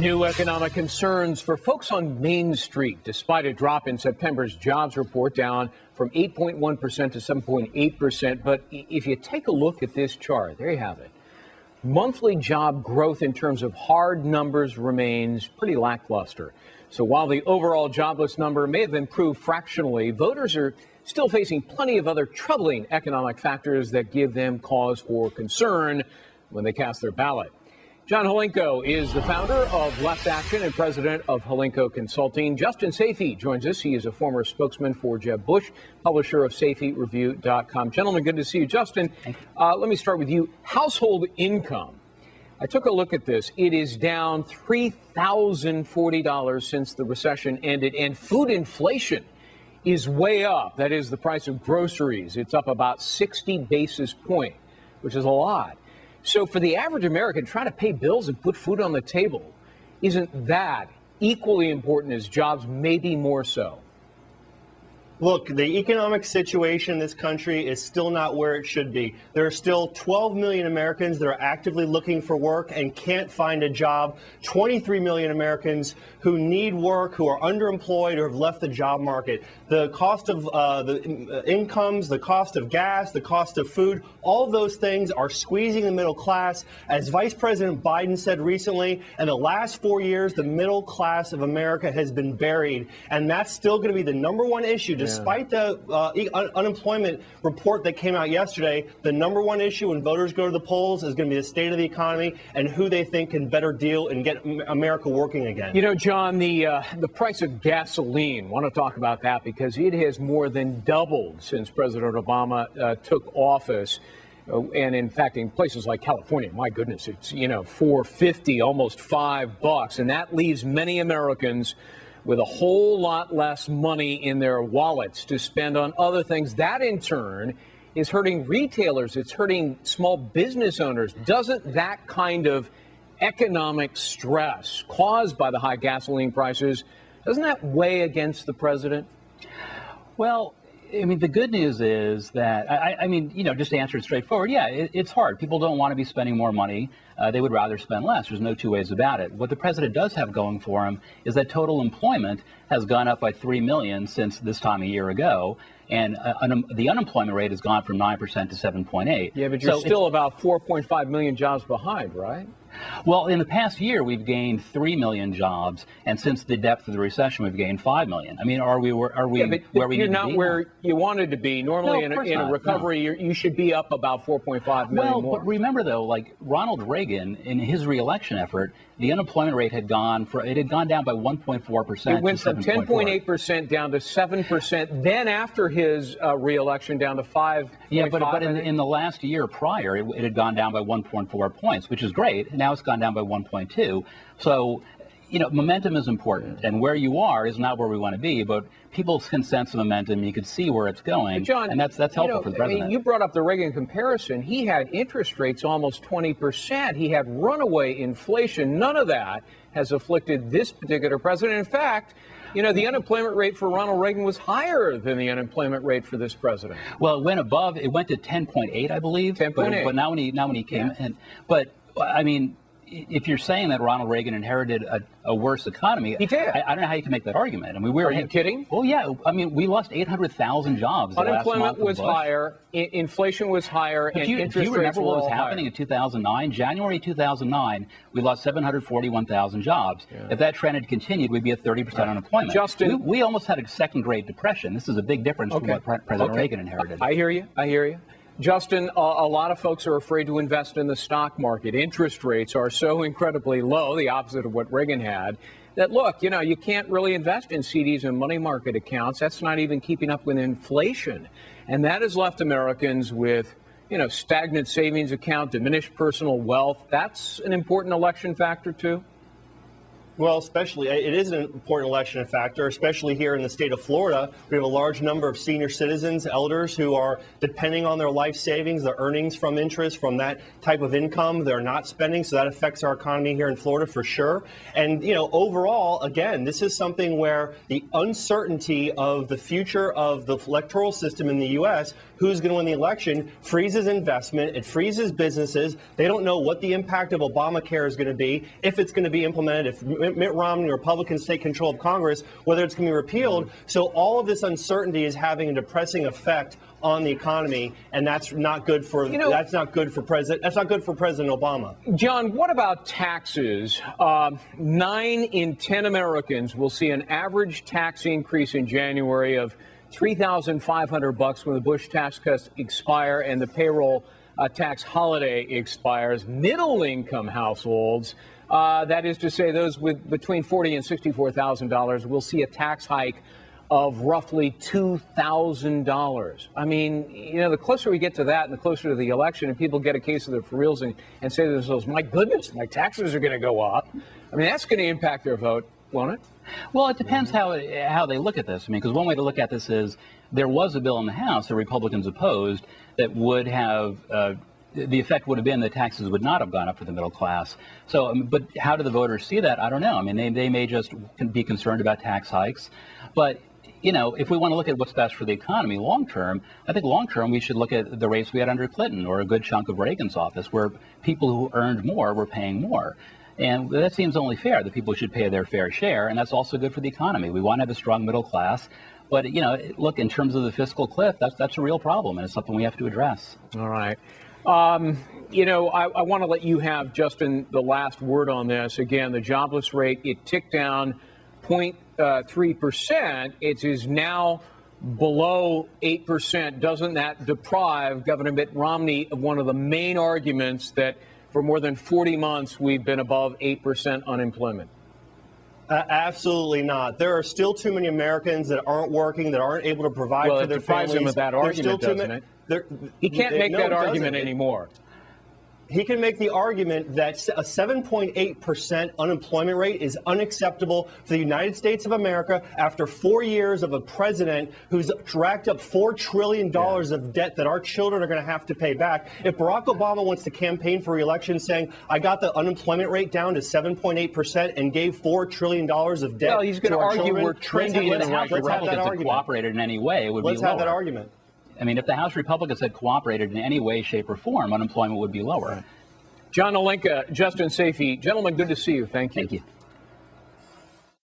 New economic concerns for folks on Main Street, despite a drop in September's jobs report down from 8.1% to 7.8%. But if you take a look at this chart, there you have it. Monthly job growth in terms of hard numbers remains pretty lackluster. So while the overall jobless number may have improved fractionally, voters are still facing plenty of other troubling economic factors that give them cause for concern when they cast their ballot. John Hlinko is the founder of Left Action and president of Hlinko Consulting. Justin Safey joins us. He is a former spokesman for Jeb Bush, publisher of SafeyReview.com. Gentlemen, good to see you. Justin, let me start with you. Household income. I took a look at this. It is down $3,040 since the recession ended, and food inflation is way up. That is the price of groceries. It's up about 60 basis points, which is a lot. So for the average American, trying to pay bills and put food on the table, isn't that equally important as jobs, maybe more so? Look, the economic situation in this country is still not where it should be. There are still 12 million Americans that are actively looking for work and can't find a job. 23 million Americans who need work, who are underemployed or have left the job market. The cost of the incomes, the cost of gas, the cost of food, all of those things are squeezing the middle class. As Vice President Biden said recently, in the last 4 years, the middle class of America has been buried. And that's still going to be the number one issue. Despite the unemployment report that came out yesterday, the number one issue when voters go to the polls is going to be the state of the economy and who they think can better deal and get America working again. You know, John, the price of gasoline, want to talk about that because it has more than doubled since President Obama took office. And in fact, in places like California, my goodness, it's, $4.50, almost $5. And that leaves many Americans with a whole lot less money in their wallets to spend on other things. That, in turn, is hurting retailers. It's hurting small business owners. Doesn't that kind of economic stress caused by the high gasoline prices, doesn't that weigh against the president? Well, I mean, the good news is that, just to answer it straightforward, yeah, it's hard. People don't want to be spending more money. They would rather spend less. There's no two ways about it. What the president does have going for him is that total employment has gone up by 3 million since this time a year ago. And the unemployment rate has gone from 9% to 7.8. Yeah, but you're still about 4.5 million jobs behind, right? Well, in the past year, we've gained 3 million jobs, and since the depth of the recession, we've gained 5 million. I mean, are we where we need to be? You're not where you wanted to be. Normally, in a recovery, you should be up about 4.5 million more. But remember, though, like Ronald Reagan, in his reelection effort, the unemployment rate had gone down by 1.4%. It went from 10.8% down to 7%. Then, after his reelection, down to 5.5%. Yeah, but in the last year prior, it had gone down by 1.4 points, which is great. Now it's gone down by 1.2. So, momentum is important, and where you are is not where we want to be, but people can sense the momentum. You can see where it's going, but John, and that's helpful for the president. You brought up the Reagan comparison. He had interest rates almost 20%. He had runaway inflation. None of that has afflicted this particular president. In fact, the unemployment rate for Ronald Reagan was higher than the unemployment rate for this president. Well, it went above. It went to 10.8, I believe. 10.8. But now when he came in, but I mean, if you're saying that Ronald Reagan inherited a worse economy, he did. I don't know how you can make that argument. I mean, Are you kidding? Oh, yeah. I mean, we lost 800,000 jobs. Unemployment was higher, inflation was higher, and interest rates were Do you remember what was happening higher. in 2009? January 2009, we lost 741,000 jobs. Yeah. If that trend had continued, we'd be at 30% unemployment. Justin, we almost had a second Great Depression. This is a big difference from what President Reagan inherited. I hear you. Justin, a lot of folks are afraid to invest in the stock market. Interest rates are so incredibly low, the opposite of what Reagan had, that, look, you can't really invest in CDs and money market accounts. That's not even keeping up with inflation. And that has left Americans with, stagnant savings account, diminished personal wealth. That's an important election factor, too. Well, especially, it is an important election factor, especially here in the state of Florida. We have a large number of senior citizens, elders, who are depending on their life savings, their earnings from interest, from that type of income. They're not spending, so that affects our economy here in Florida for sure. And, overall, again, this is something where the uncertainty of the future of the electoral system in the U.S., who's going to win the election, freezes investment, it freezes businesses. They don't know what the impact of Obamacare is going to be, if it's going to be implemented, if Mitt Romney or Republicans take control of Congress, whether it's going to be repealed. So all of this uncertainty is having a depressing effect on the economy, and that's not good for that's not good for President Obama. John, what about taxes? 9 in 10 Americans will see an average tax increase in January of $3,500 when the Bush tax cuts expire and the payroll tax holiday expires. Middle income households, that is to say those with between $40,000 and $64,000, will see a tax hike of roughly $2,000. I mean, the closer we get to that and the closer to the election and people get a case of the for reals and say to themselves, my goodness, my taxes are going to go up. I mean, that's going to impact their vote, won't it? Well, it depends how they look at this. I mean, because one way to look at this is there was a bill in the House that Republicans opposed that would have the effect would have been that taxes would not have gone up for the middle class. So, but how do the voters see that? I don't know. I mean, they may just be concerned about tax hikes, but if we want to look at what's best for the economy long term, I think long term we should look at the rates we had under Clinton or a good chunk of Reagan's office, where people who earned more were paying more. And that seems only fair, that people should pay their fair share, and that's also good for the economy. We want to have a strong middle class, but look, in terms of the fiscal cliff, that's a real problem, and it's something we have to address. All right. I want to let you have, Justin, the last word on this. Again, the jobless rate, it ticked down 0.3%. It is now below 8%. Doesn't that deprive Governor Mitt Romney of one of the main arguments that for more than 40 months we've been above 8% unemployment? Absolutely not. There are still too many Americans that aren't working, that aren't able to provide for their families. Well, it deprives him of that argument, doesn't it? He can't make that argument anymore. He can make the argument that a 7.8% unemployment rate is unacceptable for the United States of America after 4 years of a president who's racked up $4 trillion of debt that our children are going to have to pay back. If Barack Obama wants to campaign for re-election saying, I got the unemployment rate down to 7.8% and gave $4 trillion of debt, well, he's going to argue we're trending in the right direction. Republicans had cooperated in any way, it would be lower. Let's have that argument. I mean, if the House Republicans had cooperated in any way, shape, or form, unemployment would be lower. John Hlinko, Justin Safey, gentlemen, good to see you. Thank you. Thank you.